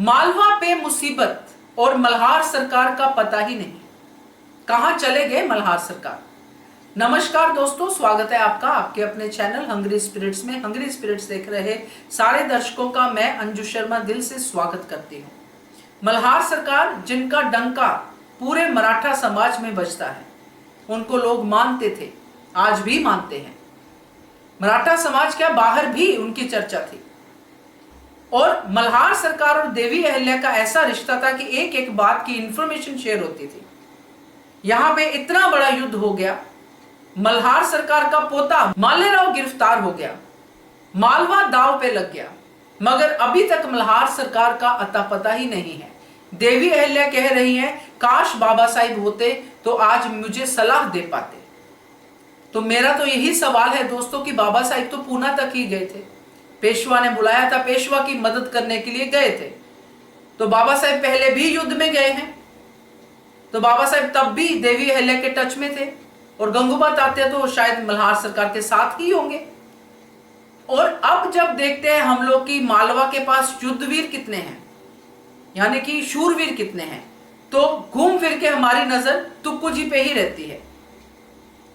मालवा पे मुसीबत और मल्हार सरकार का पता ही नहीं। कहां चले गए मल्हार सरकार। नमस्कार दोस्तों, स्वागत है आपका आपके अपने चैनल हंग्री स्पिरिट्स में। हंग्री स्पिरिट्स देख रहे सारे दर्शकों का मैं अंजू शर्मा दिल से स्वागत करती हूं। मल्हार सरकार जिनका डंका पूरे मराठा समाज में बजता है, उनको लोग मानते थे, आज भी मानते हैं। मराठा समाज क्या, बाहर भी उनकी चर्चा थी। और मल्हार सरकार और देवी अहिल्या का ऐसा रिश्ता था कि एक एक बात की इंफॉर्मेशन शेयर होती थी। यहां पे इतना बड़ा युद्ध हो गया, मल्हार सरकार का पोता मालेराव गिरफ्तार हो गया, मालवा दांव पे लग गया, मगर अभी तक मल्हार सरकार का अता पता ही नहीं है। देवी अहिल्या कह रही हैं, काश बाबा साहिब होते तो आज मुझे सलाह दे पाते। तो मेरा तो यही सवाल है दोस्तों कि बाबा साहिब तो पूना तक ही गए थे, पेशवा ने बुलाया था, पेशवा की मदद करने के लिए गए थे। तो बाबा साहिब पहले भी युद्ध में गए हैं, तो बाबा साहिब तब भी देवी अहिल्या के टच में थे, और गंगूबा तात्या तो शायद मल्हार सरकार के साथ ही होंगे। और अब जब देखते हैं हम लोग की मालवा के पास युद्धवीर कितने हैं, यानी कि शूरवीर कितने हैं, तो घूम फिर के हमारी नजर तुक्कू जी पे ही रहती है।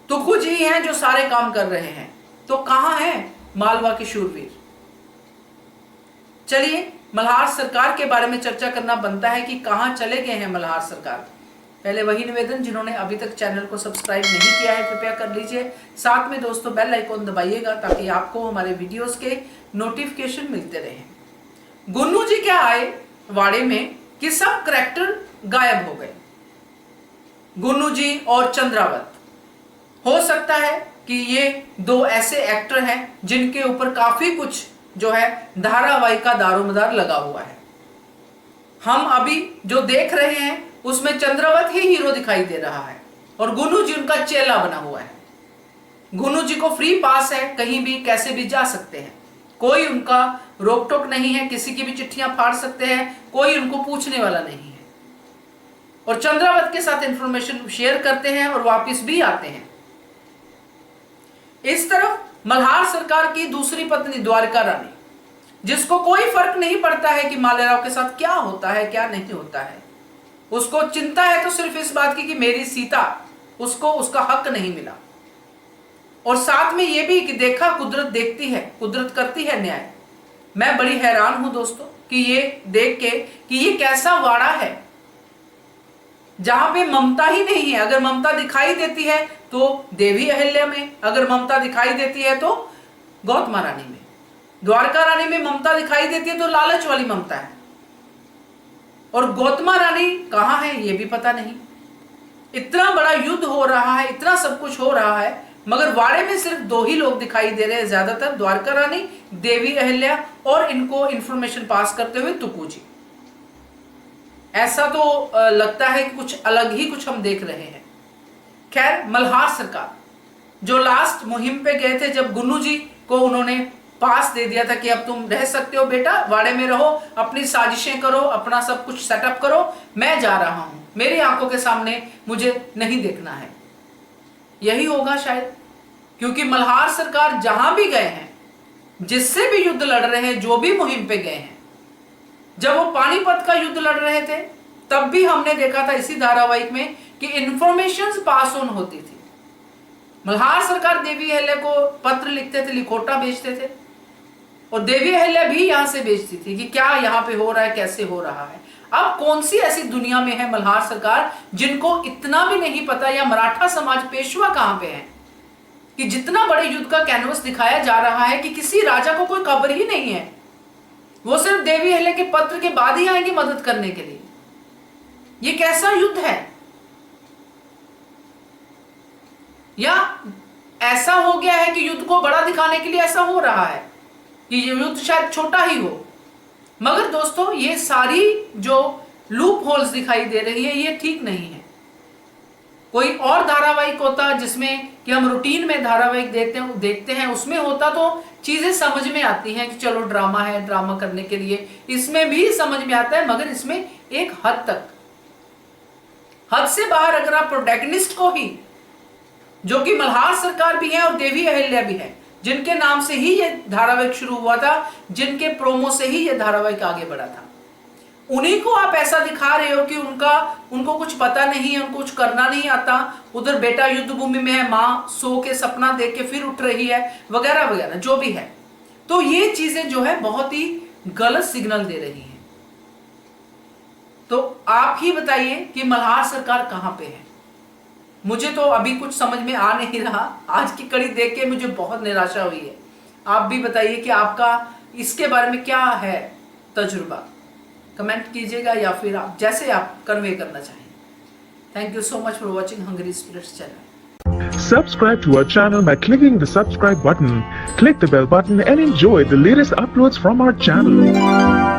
तुक्कू जी हैं जो सारे काम कर रहे हैं। तो कहां है मालवा के शूरवीर। चलिए, मल्हार सरकार के बारे में चर्चा करना बनता है कि कहां चले गए हैं मल्हार सरकार। पहले वही निवेदन, जिन्होंने अभी तक चैनल को सब्सक्राइब नहीं किया है कृपया कर लीजिए। साथ में दोस्तों बेल आइकॉन दबाइएगा ताकि आपको हमारे वीडियोस के नोटिफिकेशन मिलते रहें। गुन्नू जी क्या आए वाड़े में कि सब करैक्टर गायब हो गए। गुन्नू जी और चंद्रावत, हो सकता है कि ये दो ऐसे एक्टर हैं जिनके ऊपर काफी कुछ जो है धारावाहिक का दारोमदार लगा हुआ है। हम अभी जो देख रहे हैं उसमें चंद्रावत ही हीरो दिखाई दे रहा है और गुन्नू जी उनका चेला बना हुआ है। गुन्नू जी को फ्री पास है, कहीं भी कैसे भी जा सकते हैं, कोई उनका रोक टोक नहीं है, किसी की भी चिट्ठियां फाड़ सकते हैं, कोई उनको पूछने वाला नहीं है। और चंद्रावत के साथ इंफॉर्मेशन शेयर करते हैं और वापस भी आते हैं। इस तरफ मल्हार सरकार की दूसरी पत्नी द्वारका रानी, जिसको कोई फर्क नहीं पड़ता है कि मालेराव के साथ क्या होता है क्या नहीं होता है। उसको चिंता है तो सिर्फ इस बात की कि मेरी सीता, उसको उसका हक नहीं मिला। और साथ में यह भी कि देखा कुदरत देखती है, कुदरत करती है न्याय। मैं बड़ी हैरान हूं दोस्तों कि ये देख के कि ये कैसा वाड़ा है जहां पे ममता ही नहीं है। अगर ममता दिखाई देती है तो देवी अहिल्या में, अगर ममता दिखाई देती है तो गौतमा रानी में, द्वारका रानी में ममता दिखाई देती है तो लालच वाली ममता है। और गौतमा रानी कहां है ये भी पता नहीं। इतना बड़ा युद्ध हो रहा है, इतना सब कुछ हो रहा है, मगर वाड़े में सिर्फ दो ही लोग दिखाई दे रहे हैं ज्यादातर, द्वारका रानी, देवी अहिल्या, और इनको इंफॉर्मेशन पास करते हुए तुक्कू जी। ऐसा तो लगता है कि कुछ अलग ही कुछ हम देख रहे हैं। खैर, मल्हार सरकार जो लास्ट मुहिम पे गए थे, जब गुन्नू जी को उन्होंने पास दे दिया था कि अब तुम रह सकते हो बेटा, वाड़े में रहो, अपनी साजिशें करो, अपना सब कुछ सेटअप करो, मैं जा रहा हूं, मेरी आंखों के सामने मुझे नहीं देखना है। यही होगा शायद, क्योंकि मल्हार सरकार जहां भी गए हैं, जिससे भी युद्ध लड़ रहे हैं, जो भी मुहिम पे गए हैं, जब वो पानीपत का युद्ध लड़ रहे थे तब भी हमने देखा था इसी धारावाहिक में कि इंफॉर्मेशन पास ऑन होती थी। मल्हार सरकार देवी अहिल्या को पत्र लिखते थे, लिखोटा भेजते थे, और देवी अहिल्या भी यहां से भेजती थी कि क्या यहां पे हो रहा है, कैसे हो रहा है। अब कौन सी ऐसी दुनिया में है मल्हार सरकार जिनको इतना भी नहीं पता, या मराठा समाज पेशवा कहां पे है कि जितना बड़े युद्ध का कैनवस दिखाया जा रहा है कि किसी राजा को कोई खबर ही नहीं है। वो सिर्फ देवी अहिल्या के पत्र के बाद ही आएंगे मदद करने के लिए। ये कैसा युद्ध है, या ऐसा हो गया है कि युद्ध को बड़ा दिखाने के लिए ऐसा हो रहा है कि ये युद्ध शायद छोटा ही हो। मगर दोस्तों, ये सारी जो लूप होल्स दिखाई दे रही है ये ठीक नहीं है। कोई और धारावाहिक होता जिसमें कि हम रूटीन में धारावाहिक देखते हैं, उसमें होता तो चीजें समझ में आती हैं कि चलो ड्रामा है, ड्रामा करने के लिए इसमें भी समझ में आता है, मगर इसमें एक हद तक, हद से बाहर अगर आप प्रोटैगनिस्ट को ही, जो कि मल्हार सरकार भी है और देवी अहिल्या भी है, जिनके नाम से ही ये धारावाहिक शुरू हुआ था, जिनके प्रोमो से ही ये धारावाहिक आगे बढ़ा था, उन्हीं को आप ऐसा दिखा रहे हो कि उनको कुछ पता नहीं है, उनको कुछ करना नहीं आता। उधर बेटा युद्ध भूमि में है, माँ सो के सपना देख के फिर उठ रही है, वगैरह वगैरह जो भी है। तो ये चीजें जो है बहुत ही गलत सिग्नल दे रही हैं। तो आप ही बताइए कि मल्हार सरकार कहां पे है। मुझे तो अभी कुछ समझ में आ नहीं रहा। आज की कड़ी देख के मुझे बहुत निराशा हुई है। आप भी बताइए कि आपका इसके बारे में क्या है तजुर्बा, कमेंट कीजिएगा या फिर आप जैसे आप कन्वे करना चाहें। Thank you so much for watching hungry spirits channel. Subscribe to our channel by clicking the subscribe button. Click the bell button and enjoy the latest uploads from our channel.